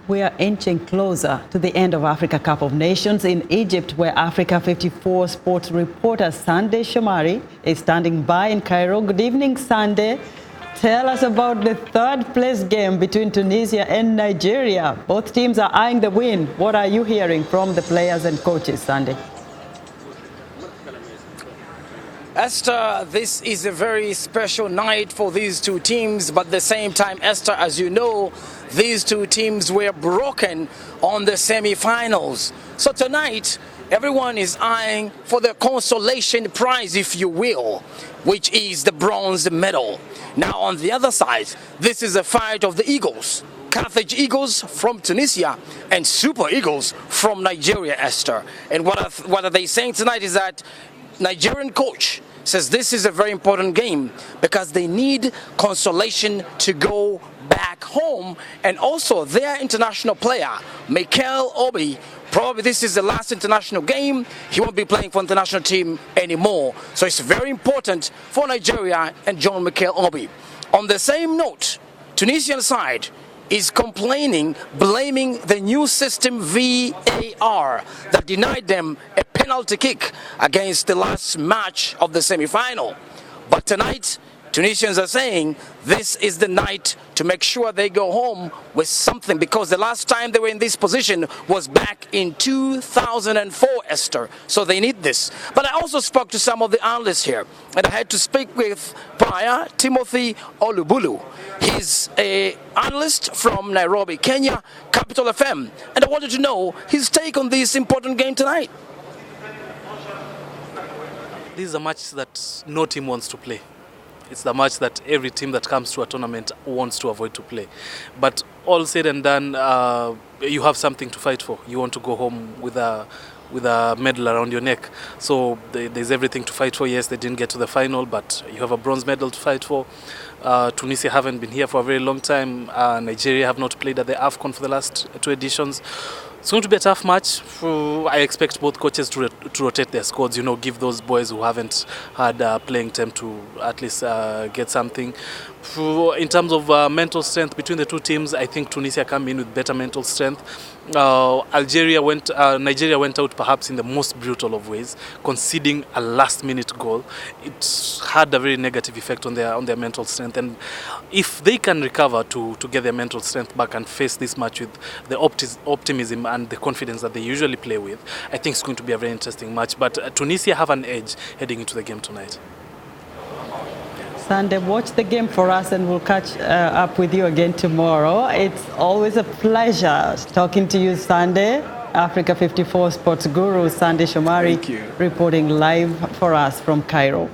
We are inching closer to the end of Africa Cup of Nations in Egypt, where Africa 54 sports reporter Sunday Shomari is standing by in Cairo. Good evening, Sunday. Tell us about the third place game between Tunisia and Nigeria. Both teams are eyeing the win. What are you hearing from the players and coaches, Sunday? Esther, this is a very special night for these two teams, but at the same time, Esther, as you know, these two teams were broken on the semi-finals. So tonight, everyone is eyeing for the consolation prize, if you will, which is the bronze medal. Now, on the other side, this is a fight of the Eagles. Carthage Eagles from Tunisia and Super Eagles from Nigeria, Esther. And what are they saying tonight is that Nigerian coach says this is a very important game because they need consolation to go back home, and also their international player, Mikel Obi, probably this is the last international game. He won't be playing for the international team anymore. So it's very important for Nigeria and John Mikel Obi. On the same note, Tunisian side is complaining, blaming the new system VAR that denied them a penalty kick against the last match of the semi-final. But tonight, Tunisians are saying this is the night to make sure they go home with something, because the last time they were in this position was back in 2004, Esther. So they need this. But I also spoke to some of the analysts here, and I had to speak with Prior Timothy Olubulu. He's an analyst from Nairobi, Kenya, Capital FM, and I wanted to know his take on this important game tonight. This is a match that no team wants to play. It's the match that every team that comes to a tournament wants to avoid to play. But all said and done, you have something to fight for. You want to go home with a medal around your neck. So there's everything to fight for. Yes, they didn't get to the final, but you have a bronze medal to fight for. Tunisia haven't been here for a very long time. Nigeria have not played at the AFCON for the last 2 editions. It's going to be a tough match. I expect both coaches to rotate their squads, give those boys who haven't had playing time to at least get something. In terms of mental strength between the two teams, I think Tunisia come in with better mental strength. Nigeria went out perhaps in the most brutal of ways, conceding a last-minute goal. It had a very negative effect on their mental strength, and if they can recover to get their mental strength back and face this match with the optimism and the confidence that they usually play with, I think it's going to be a very interesting match. But Tunisia have an edge heading into the game tonight. Sunday, watch the game for us, and we'll catch up with you again tomorrow. It's always a pleasure talking to you, Sunday. Africa 54 sports guru Sunday Shomari reporting live for us from Cairo.